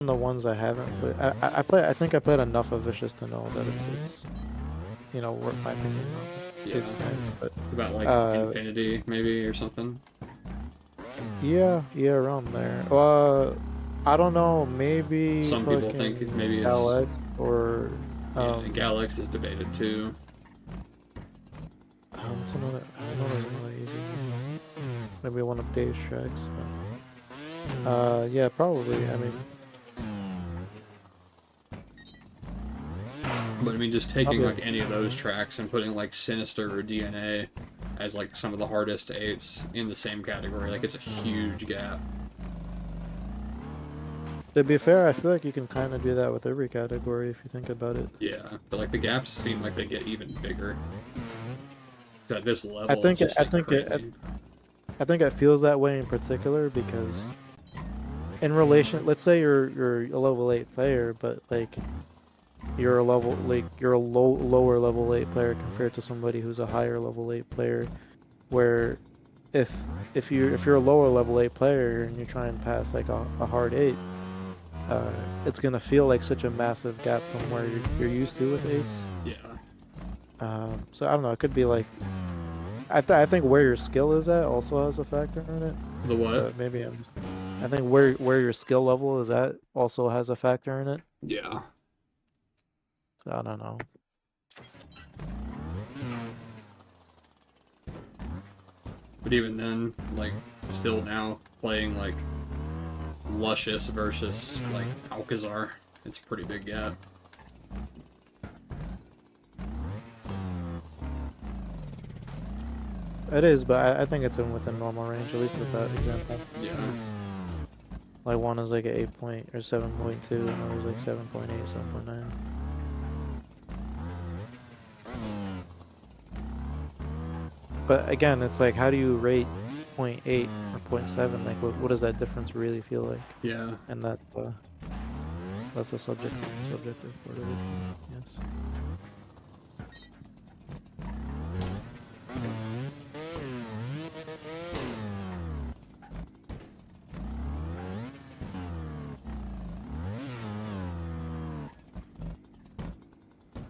the ones I haven't played. I think I played enough of Vicious to know that it's worth my opinion on the Yeah. extent. But About like uh, Infinity, maybe, or something. yeah, around there. I don't know. Maybe Some people think fucking maybe it's Alex or yeah. Galax is debated too. what's another? I know there's another easy one. Maybe one of Dave's tracks. But yeah, probably. I mean, But I mean, just I'll taking be. like any of those tracks and putting like Sinister or DNA as like some of the hardest eights in the same category, like it's a huge gap. To be fair, I feel like you can kind of do that with every category if you think about it. Yeah, but like the gaps seem like they get even bigger. At this I level, it's think just I like think it crazy. I think it feels that way in particular because in relation, let's say you're a level 8 player, but like you're a lower level 8 player compared to somebody who's a higher level 8 player, where if you're a lower level 8 player and you try and pass like a hard 8, it's gonna feel like such a massive gap from where you're used to with 8s. Yeah. So I don't know, it could be like I think where your skill is at also has a factor in it. The what? But maybe I think where your skill level is at also has a factor in it. Yeah. So I don't know. But even then, like, still now playing like Luscious versus like Alcazar, it's a pretty big gap. It is, but I think it's in within normal range, at least with that example. Yeah. Like one is like an 8 point or 7.2, and another's like 7.8, 7.9. But again, it's like, how do you rate 0.8 or 0.7? Like, what does that difference really feel like? Yeah. And that's a subjective part of it. Yes.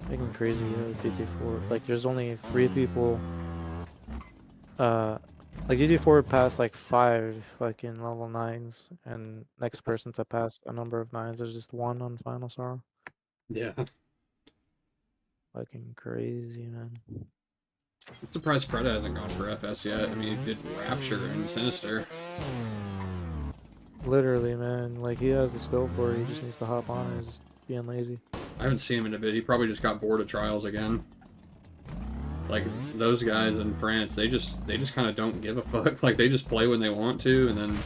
Making crazy GT4. Like, there's only 3 people. Uh, like GT4 passed like 5 fucking level 9s, and next person to pass a number of 9s is just one on Final Sorrow. Yeah. Fucking crazy, man. I'm surprised Preda hasn't gone for FS yet. I mean, he did Rapture and Sinister. Literally, man. Like, he has the skill for it. He just needs to hop on and is being lazy. I haven't seen him in a bit. He probably just got bored of trials again. Like those guys in France, they just kind of don't give a fuck. Like they just play when they want to, and then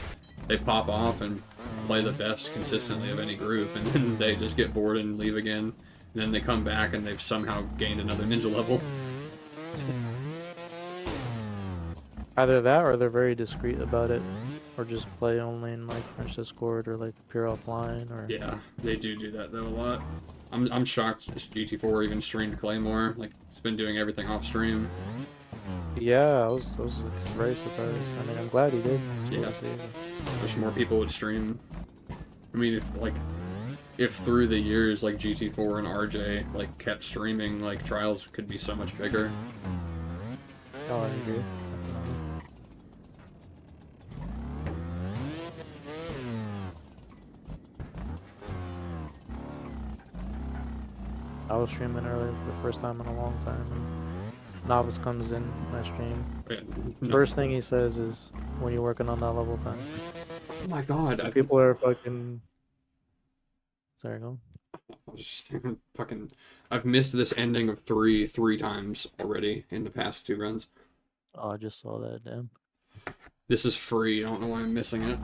they pop off and play the best consistently of any group, and then they just get bored and leave again. And then they come back and they've somehow gained another ninja level. Either that or they're very discreet about it. Or just play only in like French Discord or like pure offline or Yeah, they do that though a lot. I'm shocked GT4 even streamed Claymore. Like it's been doing everything off stream. yeah, I was very surprised. I mean, I'm glad he did. Yeah, wish more people would stream. I mean, if through the years like GT4 and RJ like kept streaming, like trials could be so much bigger. Oh, I agree. I was streaming earlier for the first time in a long time, and Novice comes in my stream. No. First thing he says is, "When you're working on that level 10." Oh my god, People are fucking. Sorry, go. just fucking. I've missed this ending of three times already in the past 2 runs. Oh, I just saw that. Damn. This is free. I don't know why I'm missing it.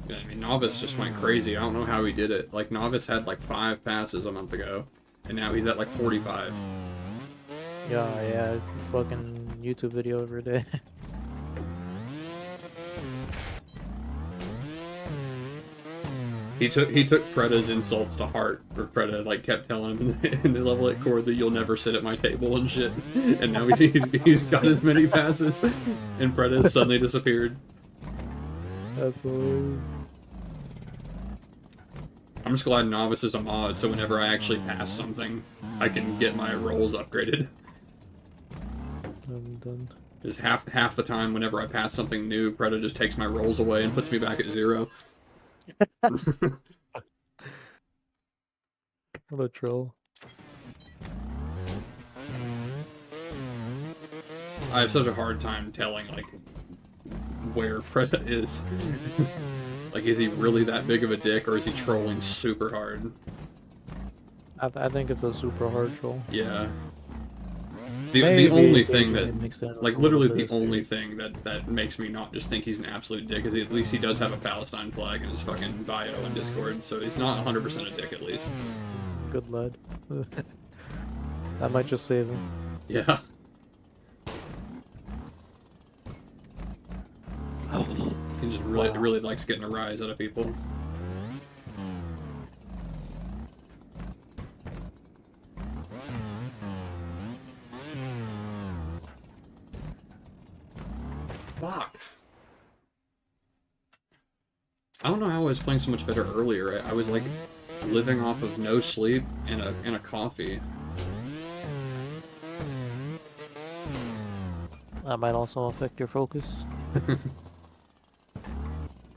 Yeah, I mean, Novice just went crazy. I don't know how he did it. Like, Novice had like 5 passes a month ago, and now he's at like 45. Yeah, fucking YouTube video every day. he took Preda's insults to heart. Where Preda like kept telling him in the level 8 core that you'll never sit at my table and shit. And now he's got as many passes, and Preda has suddenly disappeared. That's hilarious. I'm just glad Novice is a mod, so whenever I actually pass something, I can get my rolls upgraded. I'm done. Because half the time, whenever I pass something new, Preda just takes my rolls away and puts me back at 0. What a troll. I have such a hard time telling, like, where Preda is. Like, is he really that big of a dick, or is he trolling super hard? I think it's a super hard troll. Yeah. The Maybe only thing occasionally that, mixed in with like, a little literally bit the of only steam. thing that makes me not just think he's an absolute dick is at least he does have a Palestine flag in his fucking bio in Discord, so he's not 100% a dick at least. Good lad. That might just save him. Yeah. He just really likes getting a rise out of people. Fuck. I don't know how I was playing so much better earlier. I was like living off of no sleep and a coffee. That might also affect your focus.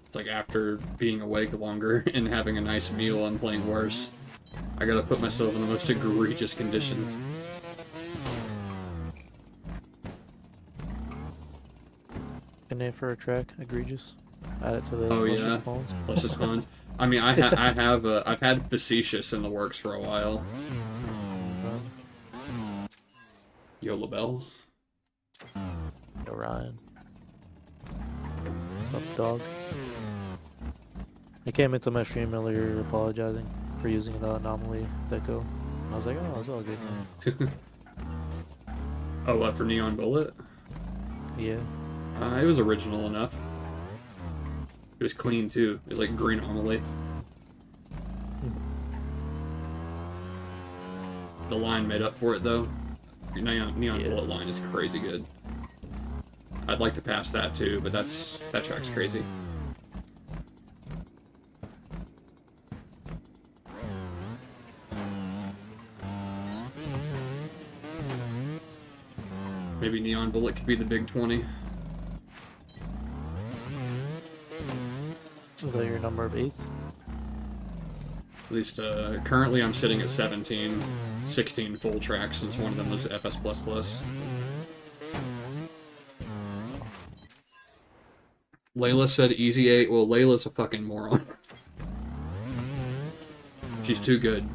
It's like after being awake longer and having a nice meal, I'm playing worse. I gotta put myself in the most egregious conditions. Good name for a track, egregious. Add it to the Oh luscious yeah, clones. luscious clones. I mean, I've had facetious in the works for a while. Yo, LaBelle. Yo, Ryan. What's up, dog? I came into my stream earlier apologizing for using the anomaly deco. I was like, oh, it's all good. Oh, what, for Neon Bullet? Yeah. It was original enough. It was clean too. It was like green anomaly. The line made up for it though. Your Neon Bullet line is crazy good. I'd like to pass that too, but that track's crazy. Maybe Neon Bullet could be the big 20. Is that your number of 8s? At least currently I'm sitting at 17, 16 full tracks since one of them was FS++. Layla said easy 8. Well, Layla's a fucking moron. She's too good.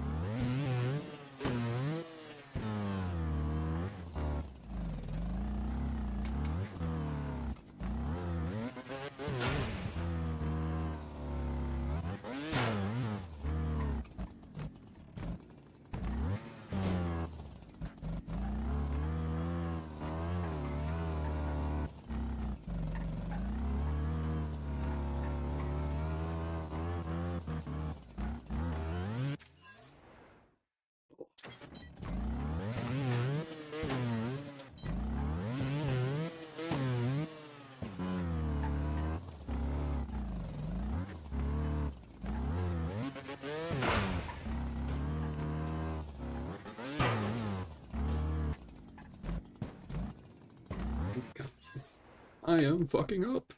I am fucking up.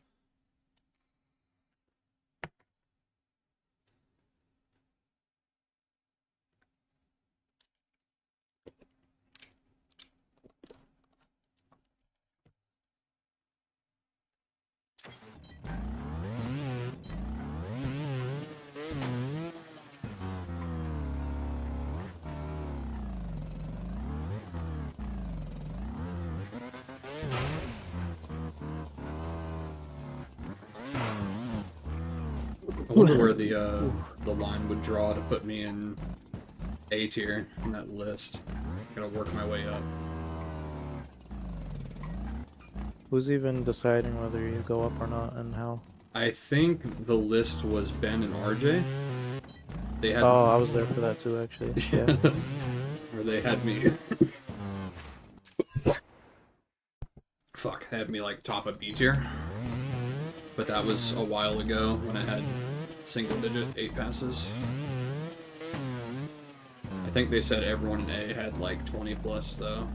I wonder where the line would draw to put me in A tier in that list. Gotta work my way up. Who's even deciding whether you go up or not and how? I think the list was Ben and RJ. They had Oh, I was there for that too, actually. Yeah. where they had me had me like top a B tier. But that was a while ago when I had single digit 8 passes. I think they said everyone in A had like 20 plus though.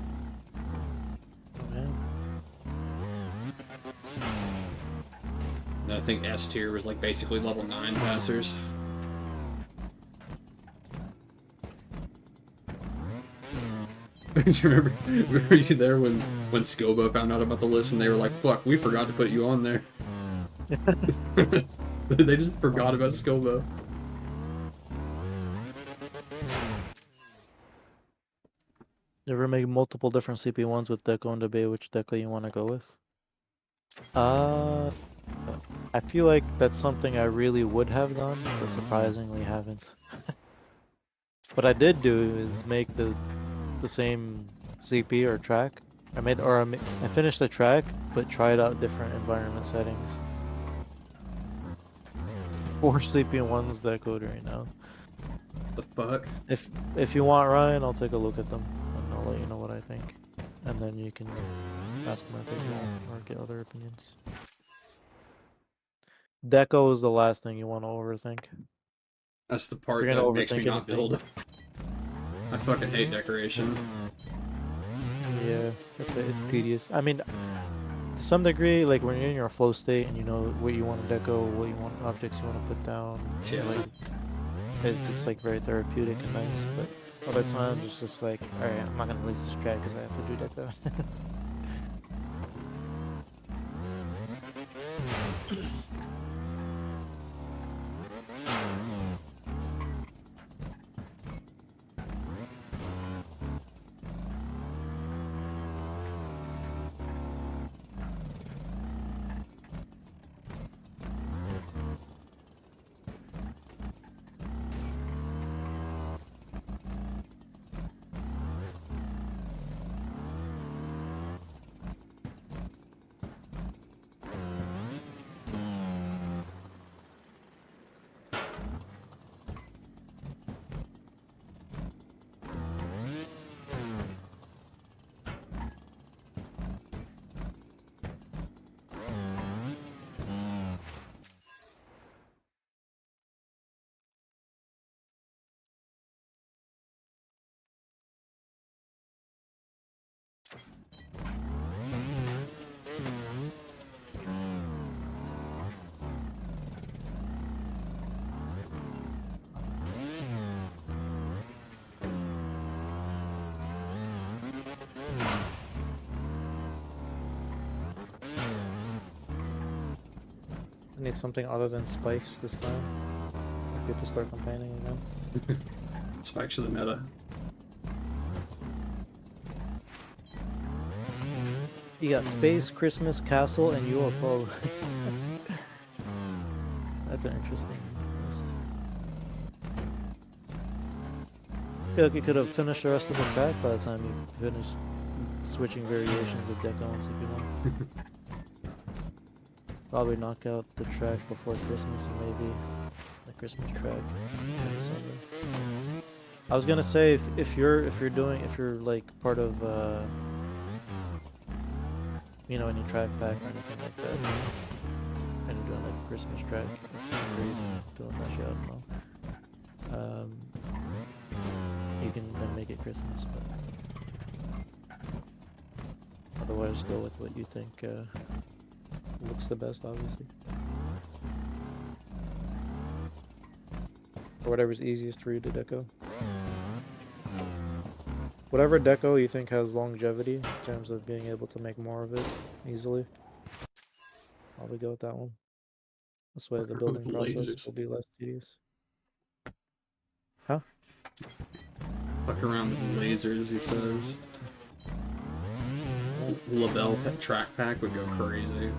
Yeah. And I think S tier was like basically level 9 passers. Do you remember? Were you there when Scobo found out about the list and they were like, "Fuck, we forgot to put you on there." They just forgot about Scobo. You ever make multiple different CP1s with Deco and debate which Deco you want to go with? I feel like that's something I really would have done, but surprisingly haven't. What I did do is make the same CP or track. I finished the track, but tried out different environment settings. 4 CP1s that code right now. The fuck? If you want Ryan, I'll take a look at them and I'll let you know what I think, and then you can ask my opinion or get other opinions. Deco is the last thing you want to overthink. That's the If part you're gonna that makes me overthink not anything, build. I fucking hate decoration. yeah, it's tedious. I mean, to some degree, like when you're in your flow state and you know what you want to deco, what you want objects you want to put down, Yeah. like it's like very therapeutic and nice. But other times it's just like, all right, I'm not gonna release this track because I have to do deco. I need something other than spikes this time. If people start complaining again. Spikes to the meta. You got space, Christmas, castle, and UFO. That's an interesting list. I feel like you could have finished the rest of the track by the time you finished switching variations of Deco and CP1. Probably knock out the track before Christmas and maybe the Christmas track in December. I was gonna say if you're like part of you know, any track pack or anything like that, and you're doing like a Christmas track, or you're doing that shit, I don't know. You can then make it Christmas, but otherwise go with what you think looks the best, obviously. Or whatever's easiest for you to deco. Whatever deco you think has longevity in terms of being able to make more of it easily, probably go with that one. This way the building process will be less tedious. Huh? Fuck around with lasers, he says. Labelle track pack would go crazy.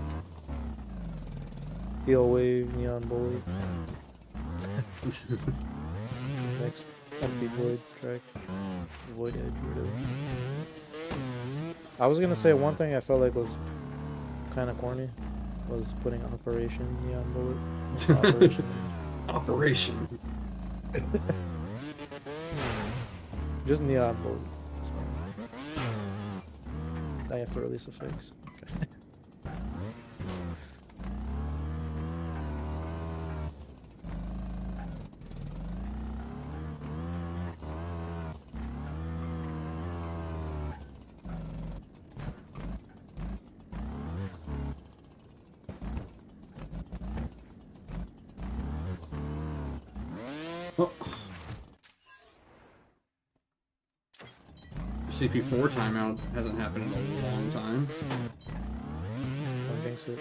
Steel wave, neon bullet. Next, empty void track, void edge, whatever. I was gonna say one thing I felt like was kind of corny was putting Operation Neon Bullet. Operation. Operation. Just neon bullet. It's fine. I have to release a fix. Okay. Oh. CP4 timeout hasn't happened in a long time. Don't jinx it.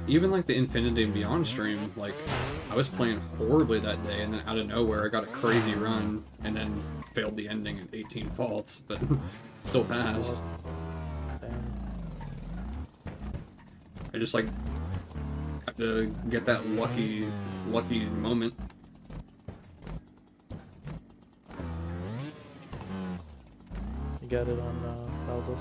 Even like the Infinity and Beyond stream, like I was playing horribly that day, and then out of nowhere I got a crazy run, and then failed the ending at 18 faults, but still passed. I just like had to get that lucky moment. You got it on Aldous.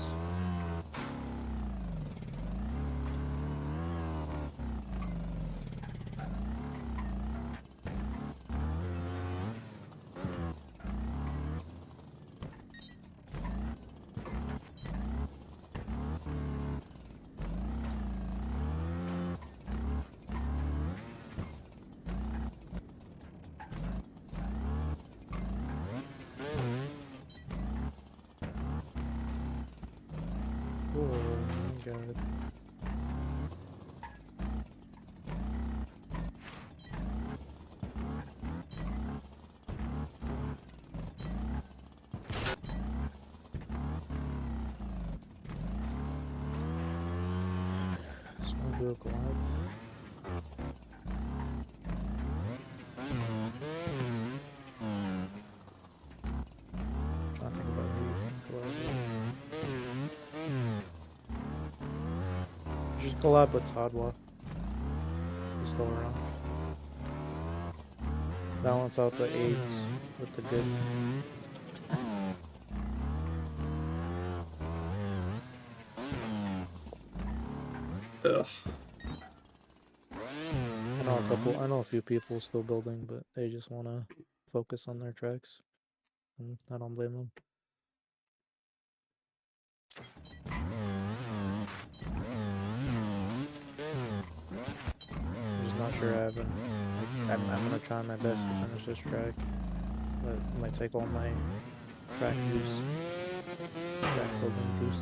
Oh my god. Just gonna do a collab. Trying to think about who you can collab with. Just collab with Tadwa. He's still around. Balance out the aids with the good. Ugh. I know a few people still building, but they just want to focus on their tracks. And I don't blame them. I'm just not sure I haven't. Like, I'm gonna try my best to finish this track, but it might take all my track building juice.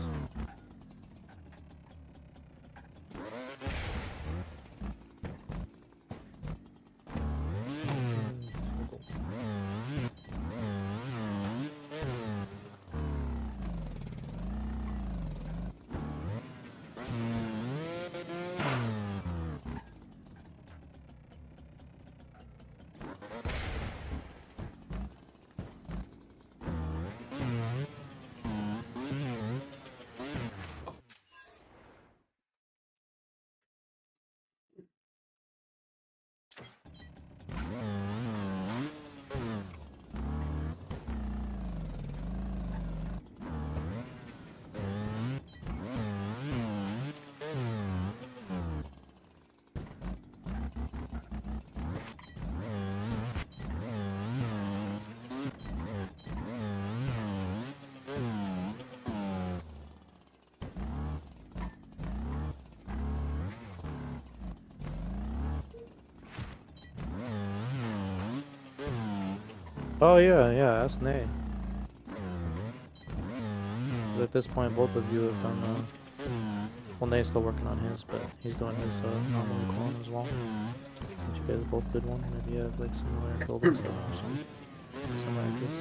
Oh yeah, that's Nay. So at this point, both of you have done. Well, Nay's still working on his, but he's doing his normal clone as well. Since you guys both did one, maybe you have like similar building stuff or something like this.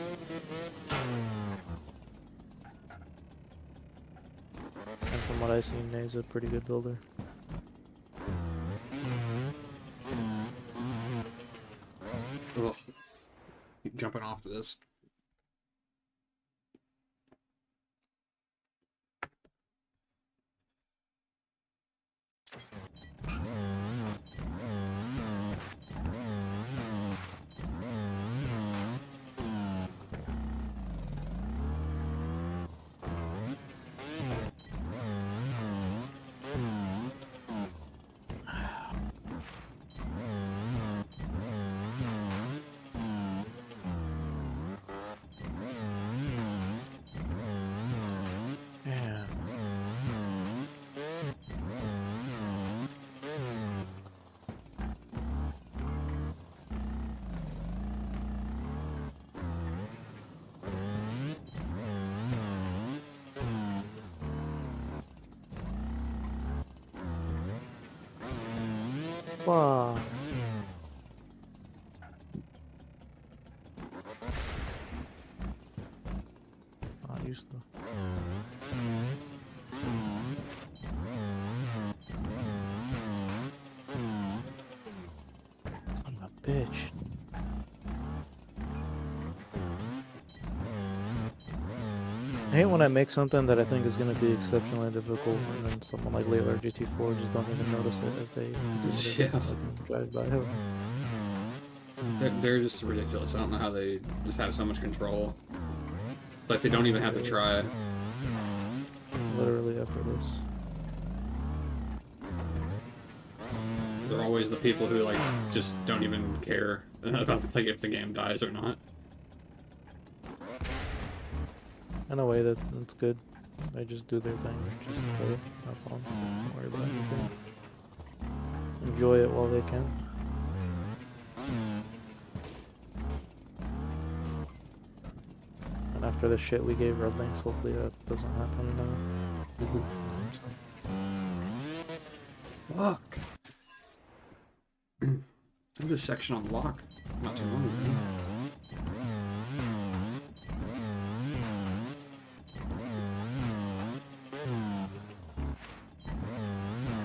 And from what I've seen, Nay's a pretty good builder. Ugh. Keep jumping off this. Wow. Not used to. Son of a bitch. I hate when I make something that I think is going to be exceptionally difficult, and then someone like Layla or GT4 just don't even notice it as they continue to Yeah. fucking drive by them. They're just ridiculous. I don't know how they just have so much control. Like they don't even have to try. Literally effortless. They're always the people who like just don't even care about like if the game dies or not. In a way that's good. They just do their thing. Just play it, have fun. Don't worry about anything. Enjoy it while they can. And after the shit we gave Red Links, hopefully that doesn't happen now. Fuck. I have this section on lock not too long ago.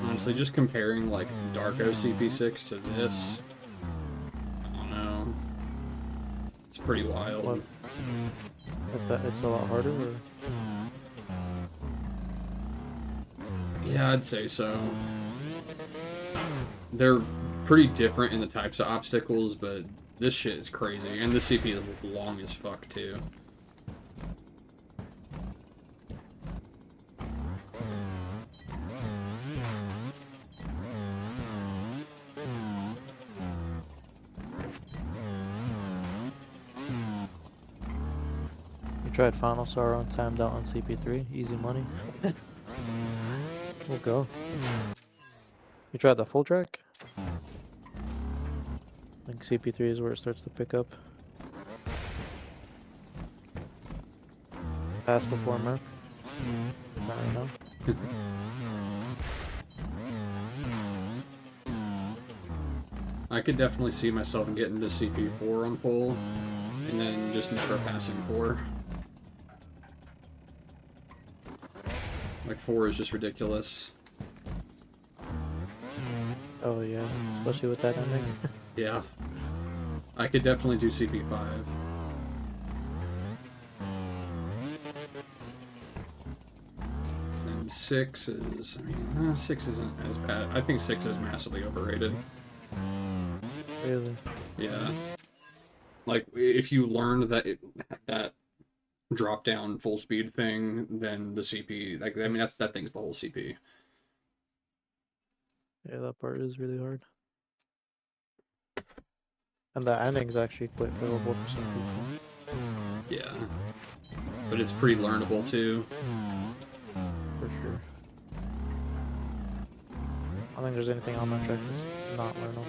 Honestly, just comparing like Darko CP6 to this, I don't know. It's pretty wild. What? It's a lot harder, or? Yeah, I'd say so. They're pretty different in the types of obstacles, but this shit is crazy. And the CP is long as fuck, too. You tried Final Star on timed out on CP3, easy money. Let's go. You tried the full track? I think CP3 is where it starts to pick up. Pass before Merc. Not right now. I could definitely see myself getting to CP4 on pole, and then just never passing 4. Like 4 is just ridiculous. Oh yeah, especially with that ending. Yeah. I could definitely do CP5. And 6 is... I mean, 6 isn't as bad. I think 6 is massively overrated. Really? Yeah. Like, if you learned that drop down full speed thing, then the CP... Like, I mean, that thing's the whole CP. Yeah, that part is really hard. And the ending's actually quite favorable for some people. Yeah. But it's pretty learnable, too. For sure. I don't think there's anything on that track that's not learnable.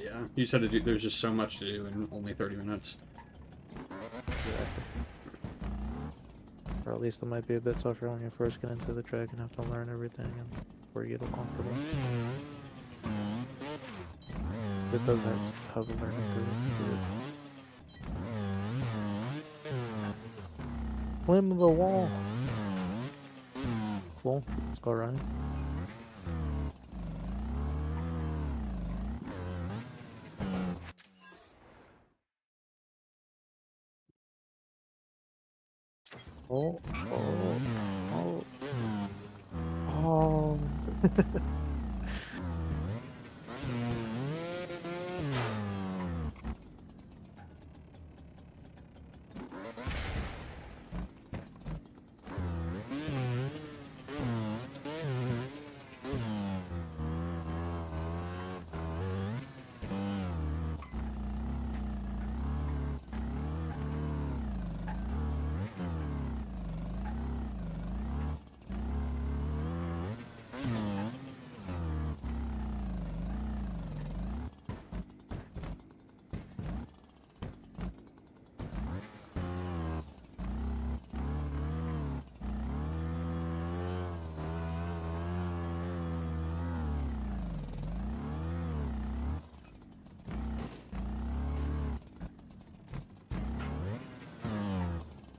Yeah. You said there's just so much to do in only 30 minutes. Exactly. Or at least it might be a bit tougher when you first get into the track and have to learn everything and before you get comfortable. It does have a learning curve. Climb the wall. Cool. Let's go, Ryan. Oh, oh, oh, oh.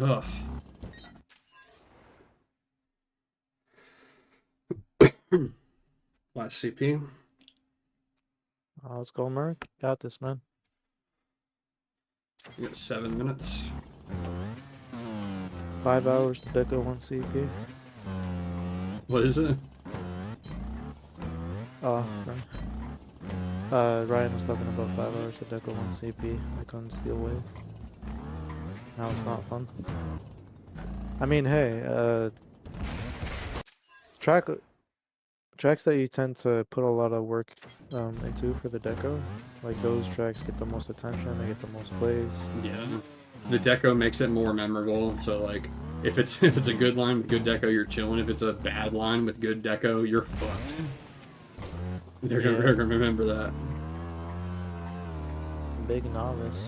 Ugh. Last CP. Let's go, Merc. Got this, man. You got 7 minutes. 5 hours to deco 1 CP. What is it? Oh, Ryan was talking about 5 hours to deco 1 CP. I couldn't steal wave. Now it's not fun. I mean, hey, tracks that you tend to put a lot of work into for the deco, like those tracks get the most attention, they get the most plays. Yeah. The deco makes it more memorable, so like if it's a good line with good deco, you're chilling. If it's a bad line with good deco, you're fucked. They're gonna remember that. Big novice.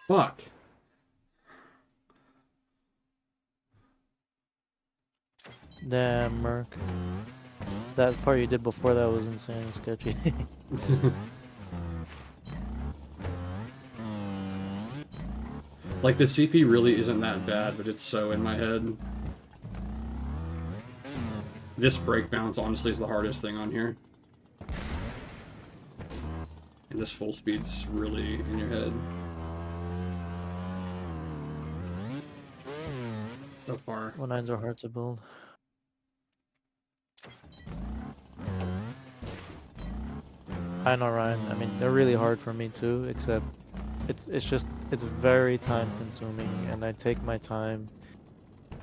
Fuck. Damn, Merc. That part you did before that was insane and sketchy. Like the CP really isn't that bad, but it's so in my head. This brake bounce honestly is the hardest thing on here. And this full speed's really in your head. So far. 1.9s are hard to build. I know, Ryan. I mean, they're really hard for me too, except it's very time consuming, and I take my time.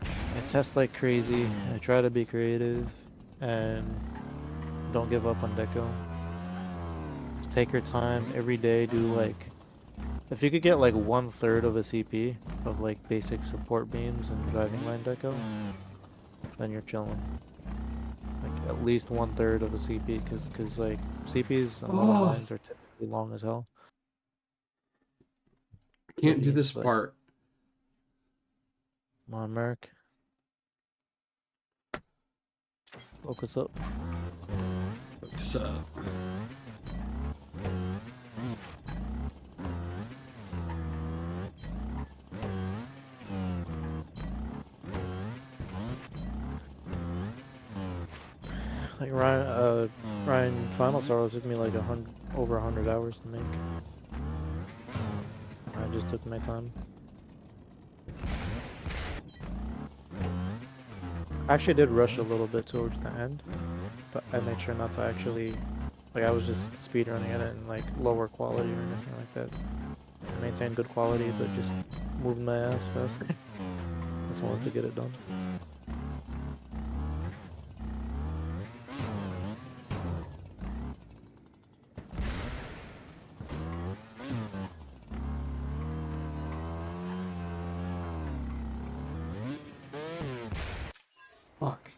I test like crazy. I try to be creative and don't give up on deco. Just take your time every day. Do like, if you could get like 1/3 of a CP of like basic support beams and driving line deco, then you're chilling. Like at least 1/3 of a CP, because like CPs on lower lines are typically long as hell. Can't do this Like, part. come on, Merc. Focus up. Focus up. Like Ryan Final Sorrow took me like over 100 hours to make. I just took my time. I actually did rush a little bit towards the end, but I made sure not to actually, like I was just speedrunning it in like lower quality or anything like that. I maintained good quality, but just moved my ass fast. Just wanted to get it done. Fuck.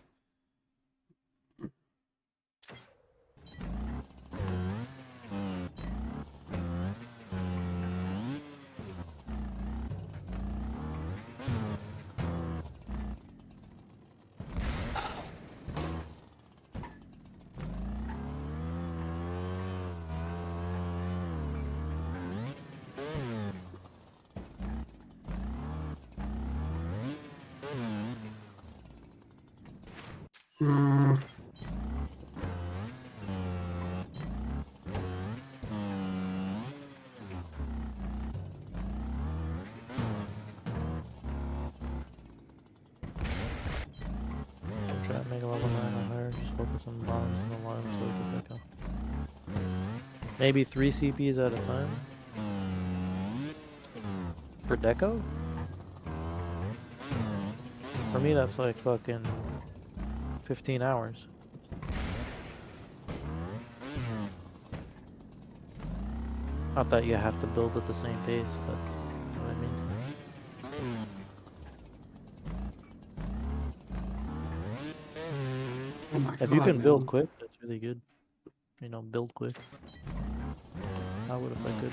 Try to make a level 9 or higher, just focus on bombs and the line so we can deco. Maybe 3 CPs at a time? For deco? For me that's like fucking 15 hours. Not that you have to build at the same pace, but you know what I mean? Oh my If you God, can build man. quick, that's really good. You know, build quick. I would if I could.